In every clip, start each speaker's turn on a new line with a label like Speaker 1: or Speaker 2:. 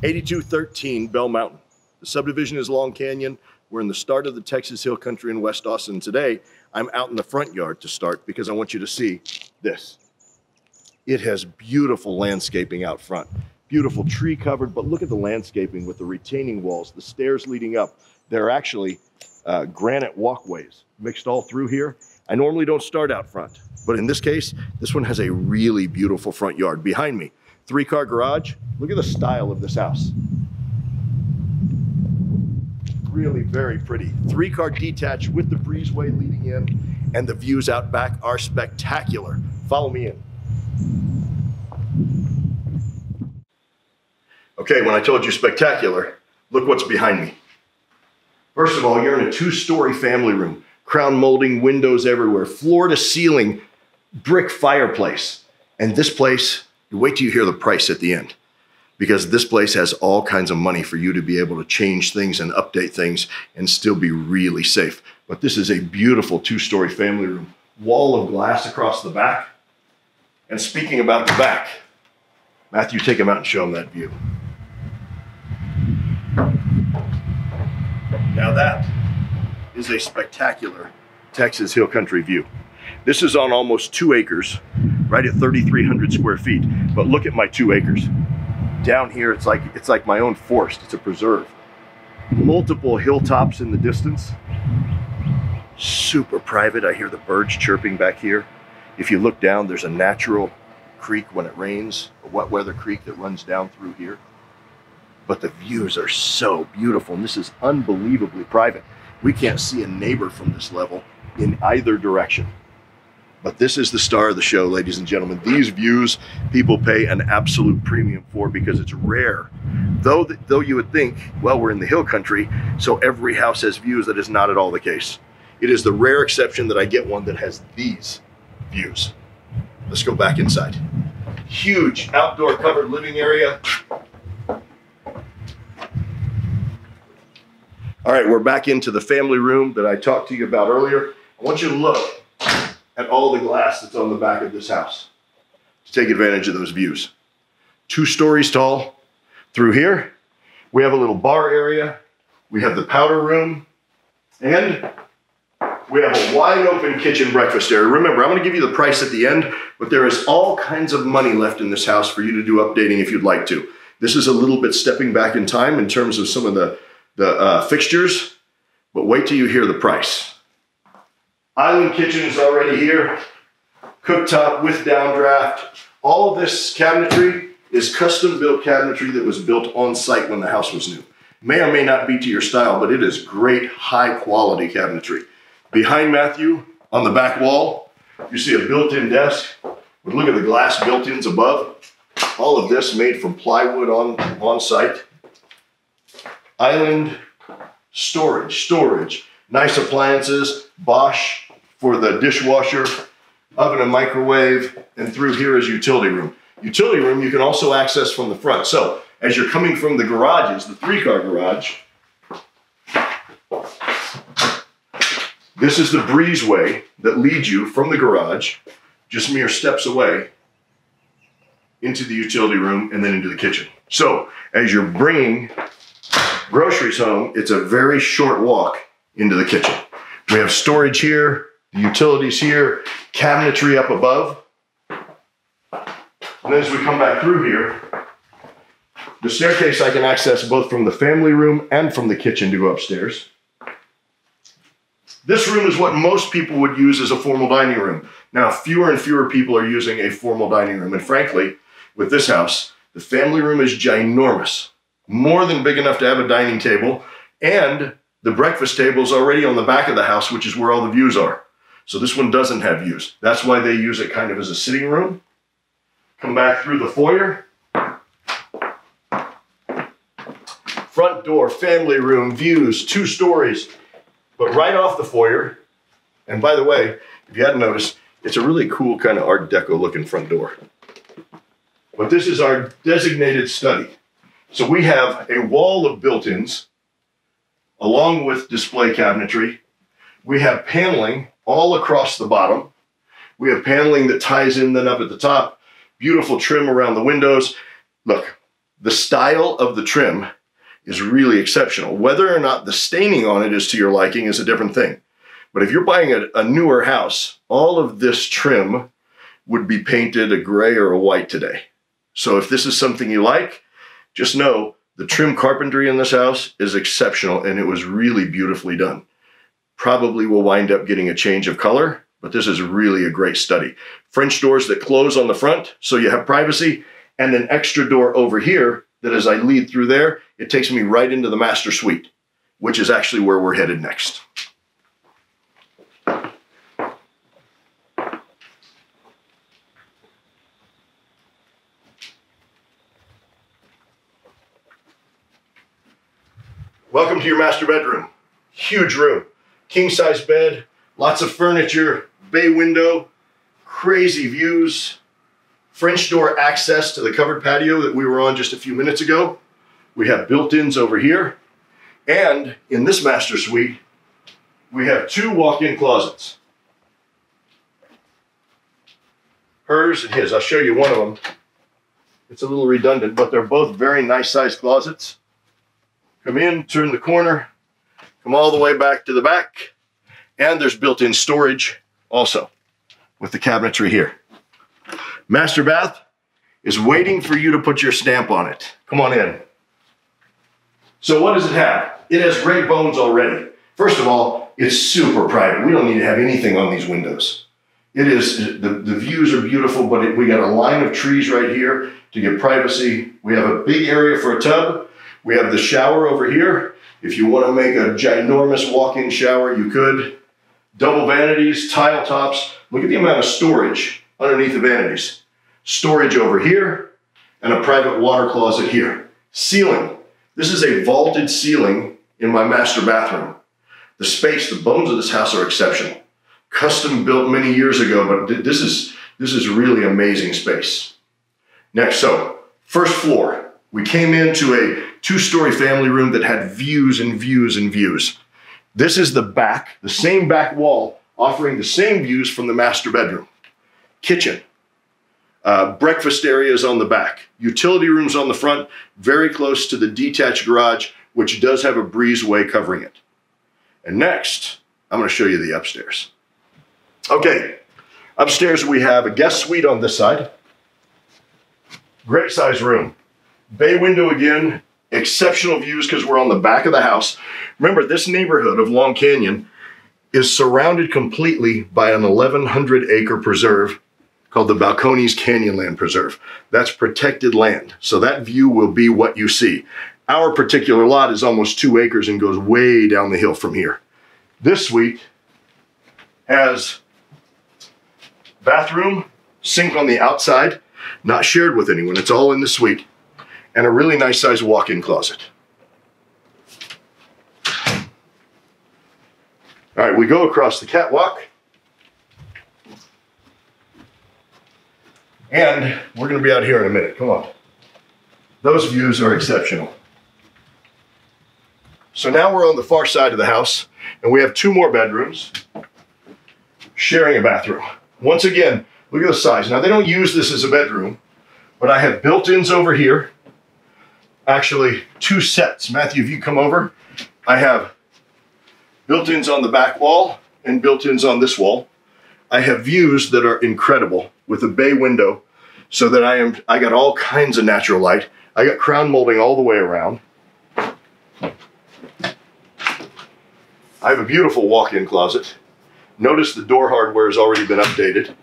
Speaker 1: 8213 Bell Mountain. The subdivision is Long Canyon. We're in the start of the Texas Hill Country in West Austin. Today, I'm out in the front yard to start because I want you to see this. It has beautiful landscaping out front. Beautiful tree covered, but look at the landscaping with the retaining walls, the stairs leading up. They're actually granite walkways mixed all through here. I normally don't start out front, but in this case, this one has a really beautiful front yard. Behind me, 3-car garage. Look at the style of this house. Really very pretty. 3-car detached with the breezeway leading in, and the views out back are spectacular. Follow me in. Okay, when I told you spectacular, look what's behind me. First of all, you're in a 2-story family room. Crown molding, windows everywhere, floor to ceiling, brick fireplace. And this place, you wait till you hear the price at the end, because this place has all kinds of money for you to be able to change things and update things and still be really safe. But this is a beautiful 2-story family room. Wall of glass across the back. And speaking about the back, Matthew, take him out and show him that view. Now that is a spectacular Texas Hill Country view. This is on almost 2 acres, right at 3,300 square feet. But look at my 2 acres. Down here, it's like my own forest. It's a preserve. Multiple hilltops in the distance. Super private. I hear the birds chirping back here. If you look down, there's a natural creek when it rains, a wet weather creek that runs down through here. But the views are so beautiful, and this is unbelievably private. We can't see a neighbor from this level in either direction. But this is the star of the show, ladies and gentlemen. These views people pay an absolute premium for because it's rare. Though you would think, well, we're in the hill country, so every house has views. That is not at all the case. It is the rare exception that I get one that has these views. Let's go back inside. Huge outdoor covered living area. All right, we're back into the family room that I talked to you about earlier. I want you to look at all the glass that's on the back of this house to take advantage of those views. 2 stories tall. Through here, we have a little bar area. We have the powder room, and we have a wide open kitchen breakfast area. Remember, I'm going to give you the price at the end, but there is all kinds of money left in this house for you to do updating if you'd like to. This is a little bit stepping back in time in terms of some of the fixtures, but wait till you hear the price. Island kitchen is already here. Cooktop with downdraft. All of this cabinetry is custom built cabinetry that was built on site when the house was new. May or may not be to your style, but it is great high quality cabinetry. Behind Matthew, on the back wall, you see a built-in desk. But look at the glass built-ins above. All of this made from plywood on site. Island storage, nice appliances, Bosch for the dishwasher, oven and microwave, and through here is utility room. Utility room you can also access from the front. So as you're coming from the garages, the 3-car garage, this is the breezeway that leads you from the garage, just mere steps away, into the utility room and then into the kitchen. So as you're bringing groceries home, it's a very short walk into the kitchen. We have storage here, the utilities here, cabinetry up above. And as we come back through here, the staircase I can access both from the family room and from the kitchen to go upstairs. This room is what most people would use as a formal dining room. Now, fewer and fewer people are using a formal dining room. And frankly, with this house, the family room is ginormous. More than big enough to have a dining table, and the breakfast table is already on the back of the house, which is where all the views are. So this one doesn't have views. That's why they use it kind of as a sitting room. Come back through the foyer. Front door, family room, views, 2 stories. But right off the foyer, and by the way, if you hadn't noticed, it's a really cool kind of Art Deco looking front door. But this is our designated study. So we have a wall of built-ins along with display cabinetry. We have paneling all across the bottom. We have paneling that ties in then up at the top. Beautiful trim around the windows. Look, The style of the trim is really exceptional. Whether or not the staining on it is to your liking is a different thing. But if you're buying a newer house, all of this trim would be painted a gray or a white today. So if this is something you like, just know the trim carpentry in this house is exceptional and it was really beautifully done. Probably will wind up getting a change of color, but this is really a great study. French doors that close on the front so you have privacy, and an extra door over here that as I lead through there, it takes me right into the master suite, which is actually where we're headed next. Welcome to your master bedroom. Huge room, king-size bed, lots of furniture, bay window, crazy views, French door access to the covered patio that we were on just a few minutes ago. We have built-ins over here. And in this master suite, we have 2 walk-in closets. Hers and his. I'll show you one of them. It's a little redundant, but they're both very nice sized closets. Come in, turn the corner, come all the way back to the back. And there's built-in storage also with the cabinetry here. Master bath is waiting for you to put your stamp on it. Come on in. So what does it have? It has great bones already. First of all, it's super private. We don't need to have anything on these windows. It is, the views are beautiful, but we got a line of trees right here to get privacy. We have a big area for a tub. We have the shower over here. If you want to make a ginormous walk-in shower, you could. Double vanities, tile tops. Look at the amount of storage underneath the vanities. Storage over here, and a private water closet here. Ceiling. This is a vaulted ceiling in my master bathroom. The space, the bones of this house are exceptional. Custom built many years ago, but this is really amazing space. Next, so first floor. We came into a 2-story family room that had views and views and views. This is the back, the same back wall, offering the same views from the master bedroom. Kitchen. Breakfast areas on the back. Utility rooms on the front, very close to the detached garage, which does have a breezeway covering it. And next, I'm going to show you the upstairs. Okay, upstairs we have a guest suite on this side. Great size room. Bay window again, exceptional views because we're on the back of the house. Remember, this neighborhood of Long Canyon is surrounded completely by an 1,100-acre preserve called the Balcones Canyonland Preserve. That's protected land, so that view will be what you see. Our particular lot is almost 2 acres and goes way down the hill from here. This suite has bathroom, sink on the outside, not shared with anyone, it's all in the suite, and a really nice size walk-in closet. All right, we go across the catwalk. And we're going to be out here in a minute. Come on. Those views are exceptional. So now we're on the far side of the house, and we have 2 more bedrooms sharing a bathroom. Once again, look at the size. Now, they don't use this as a bedroom, but I have built-ins over here. Actually, 2 sets. Matthew, if you come over, I have built-ins on the back wall and built-ins on this wall. I have views that are incredible with a bay window so that I got all kinds of natural light. I got crown molding all the way around. I have a beautiful walk-in closet. Notice the door hardware has already been updated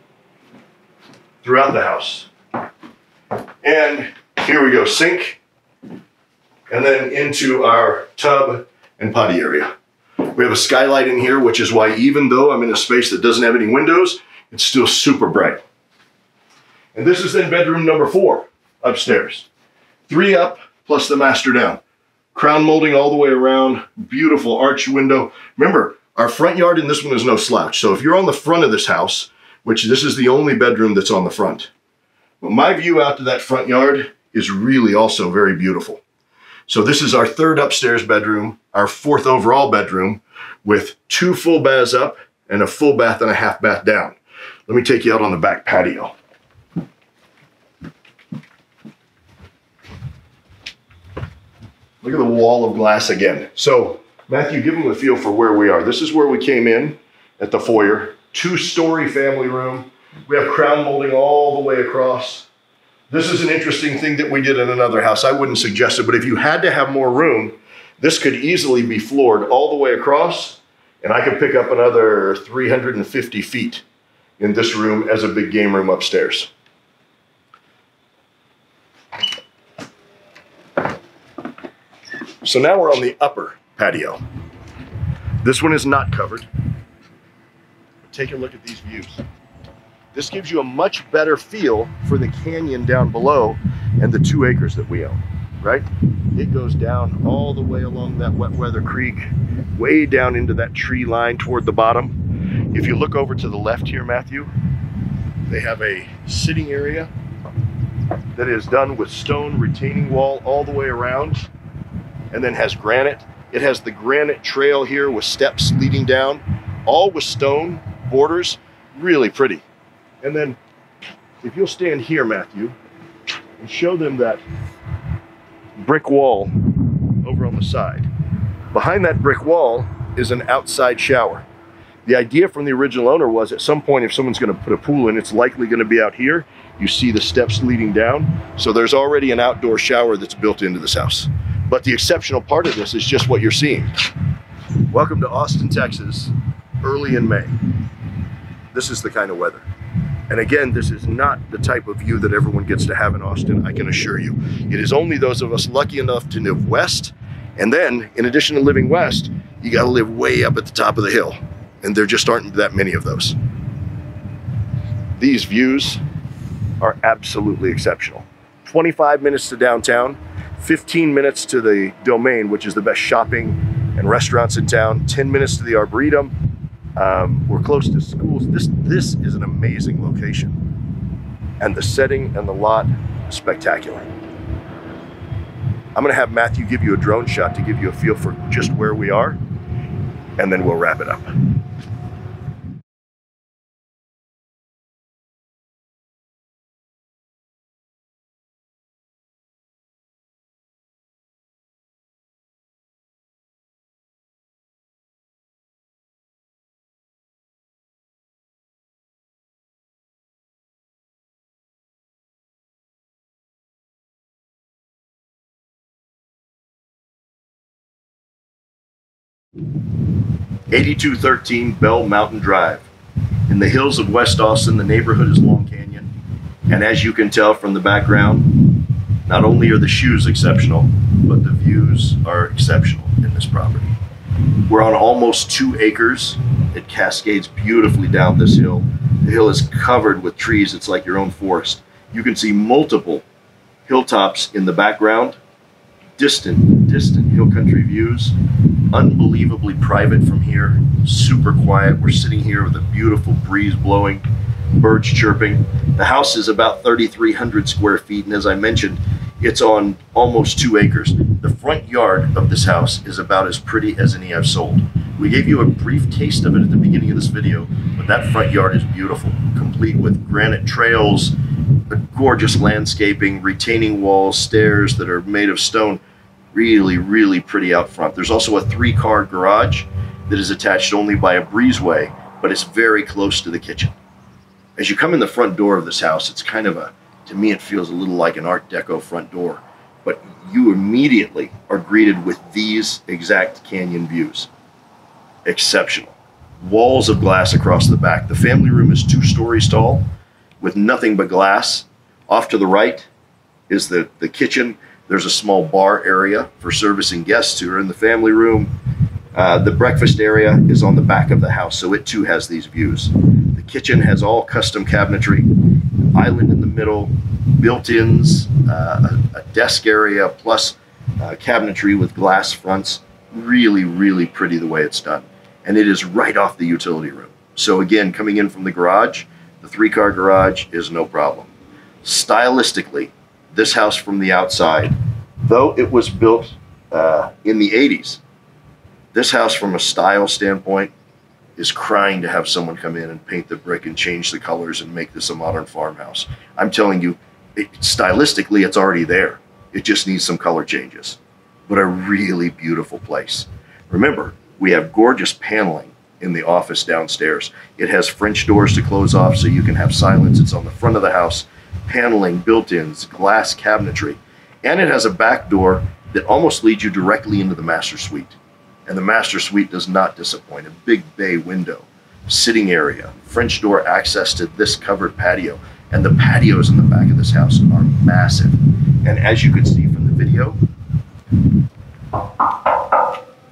Speaker 1: throughout the house. And here we go, sink, and then into our tub and potty area. We have a skylight in here, which is why even though I'm in a space that doesn't have any windows, it's still super bright. And this is then bedroom number 4 upstairs. 3 up plus the master down. Crown molding all the way around, beautiful arch window. Remember, our front yard in this one is no slouch. So if you're on the front of this house, which this is the only bedroom that's on the front, but my view out to that front yard is really also very beautiful. So this is our 3rd upstairs bedroom, our 4th overall bedroom, with 2 full baths up and a full bath and a half bath down. Let me take you out on the back patio. Look at the wall of glass again. So Matthew, give them a feel for where we are. This is where we came in at the foyer. 2-story family room. We have crown molding all the way across. This is an interesting thing that we did in another house. I wouldn't suggest it, but if you had to have more room, this could easily be floored all the way across, and I could pick up another 350 feet in this room as a big game room upstairs. So now we're on the upper patio. This one is not covered. Take a look at these views. This gives you a much better feel for the canyon down below and the 2 acres that we own, right? It goes down all the way along that wet weather creek, way down into that tree line toward the bottom. If you look over to the left here, Matthew, they have a sitting area that is done with stone retaining wall all the way around, and then has granite. It has the granite trail here with steps leading down, all with stone borders, really pretty. And then if you'll stand here, Matthew, and show them that brick wall over on the side. Behind that brick wall is an outside shower. The idea from the original owner was at some point if someone's going to put a pool in, it's likely going to be out here. You see the steps leading down. So there's already an outdoor shower that's built into this house. But the exceptional part of this is just what you're seeing. Welcome to Austin, Texas, early in May. This is the kind of weather. And again, this is not the type of view that everyone gets to have in Austin, I can assure you. It is only those of us lucky enough to live west. And then, in addition to living west, you gotta live way up at the top of the hill. And there just aren't that many of those. These views are absolutely exceptional. 25 minutes to downtown, 15 minutes to the Domain, which is the best shopping and restaurants in town, 10 minutes to the Arboretum. We're close to schools. This is an amazing location. And the setting and the lot, spectacular. I'm gonna have Matthew give you a drone shot to give you a feel for just where we are, and then we'll wrap it up. (8213) Bell Mountain Drive. In the hills of West Austin, the neighborhood is Long Canyon. And as you can tell from the background, not only are the shoes exceptional, but the views are exceptional in this property. We're on almost 2 acres. It cascades beautifully down this hill. The hill is covered with trees. It's like your own forest. You can see multiple hilltops in the background. Distant hill country views. Unbelievably private from here, super quiet. We're sitting here with a beautiful breeze blowing, birds chirping. The house is about 3,300 square feet, and as I mentioned, it's on almost 2 acres. The front yard of this house is about as pretty as any I've sold. We gave you a brief taste of it at the beginning of this video, but that front yard is beautiful, complete with granite trails, gorgeous landscaping, retaining walls, stairs that are made of stone. Really pretty out front. There's also a 3-car garage that is attached only by a breezeway, but it's very close to the kitchen. As you come in the front door of this house, it's kind of to me it feels a little like an Art Deco front door, but you immediately are greeted with these exact canyon views. Exceptional. Walls of glass across the back. The family room is 2 stories tall with nothing but glass. Off to the right is the kitchen. There's a small bar area for servicing guests who are in the family room. The breakfast area is on the back of the house, so it too has these views. The kitchen has all custom cabinetry, island in the middle, built-ins, a desk area, plus cabinetry with glass fronts. Really pretty the way it's done. And it is right off the utility room. So again, coming in from the garage, the 3-car garage is no problem. Stylistically, this house from the outside, though it was built in the 80s, this house from a style standpoint is crying to have someone come in and paint the brick and change the colors and make this a modern farmhouse. I'm telling you, stylistically, it's already there. It just needs some color changes. but a really beautiful place. Remember, we have gorgeous paneling in the office downstairs. It has French doors to close off so you can have silence. It's on the front of the house, paneling, built-ins, glass cabinetry, and it has a back door that almost leads you directly into the master suite. And the master suite does not disappoint. A big bay window, sitting area, French door access to this covered patio, and the patios in the back of this house are massive. And as you can see from the video,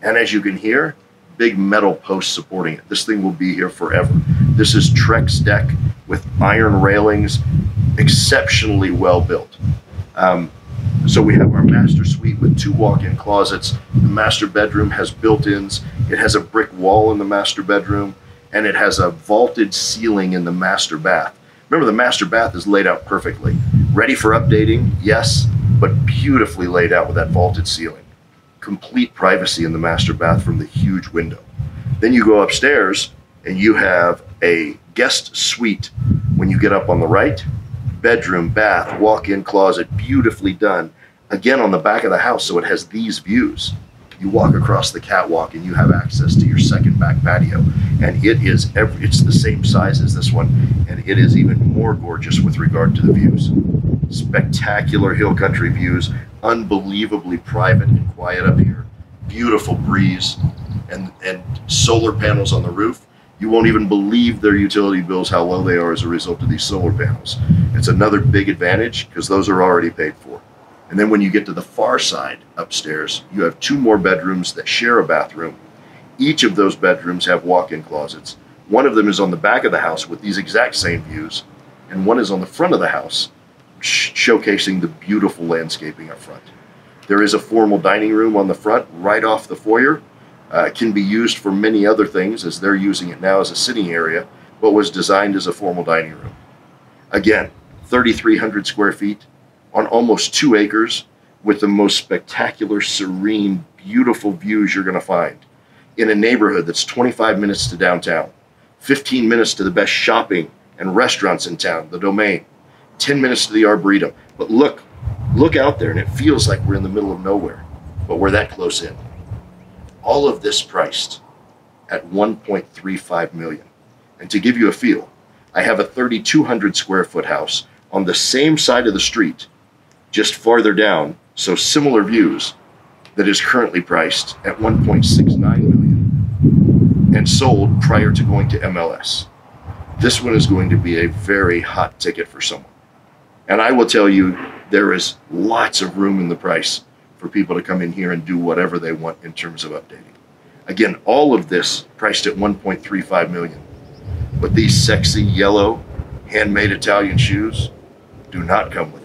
Speaker 1: and as you can hear, big metal posts supporting it. This thing will be here forever. This is Trex deck with iron railings, exceptionally well built. So we have our master suite with 2 walk-in closets. The master bedroom has built-ins. It has a brick wall in the master bedroom, and it has a vaulted ceiling in the master bath. Remember, the master bath is laid out perfectly. Ready for updating? Yes, but beautifully laid out with that vaulted ceiling. Complete privacy in the master bath from the huge window. Then you go upstairs and you have a guest suite when you get up on the right. Bedroom, bath, walk-in closet, beautifully done. Again, on the back of the house, so it has these views. You walk across the catwalk and you have access to your second back patio. And it's the same size as this one, and it is even more gorgeous with regard to the views. Spectacular hill country views, unbelievably private and quiet up here. Beautiful breeze, and solar panels on the roof. You won't even believe their utility bills, how low they are as a result of these solar panels. It's another big advantage because those are already paid for. And then when you get to the far side upstairs, you have 2 more bedrooms that share a bathroom. Each of those bedrooms have walk-in closets. One of them is on the back of the house with these exact same views, and one is on the front of the house, showcasing the beautiful landscaping up front. There is a formal dining room on the front right off the foyer. It can be used for many other things, as they're using it now as a sitting area, but was designed as a formal dining room. Again, 3,300 square feet on almost 2 acres with the most spectacular, serene, beautiful views you're going to find in a neighborhood that's 25 minutes to downtown, 15 minutes to the best shopping and restaurants in town, the Domain, 10 minutes to the Arboretum. But look out there and it feels like we're in the middle of nowhere, but we're that close in. All of this priced at $1.35 million. And to give you a feel, I have a 3,200 square foot house on the same side of the street, just farther down, so similar views, that is currently priced at $1.69 million and sold prior to going to MLS. This one is going to be a very hot ticket for someone. And I will tell you, there is lots of room in the price for people to come in here and do whatever they want in terms of updating. Again, all of this priced at $1.35 million. But these sexy yellow handmade Italian shoes do not come with it.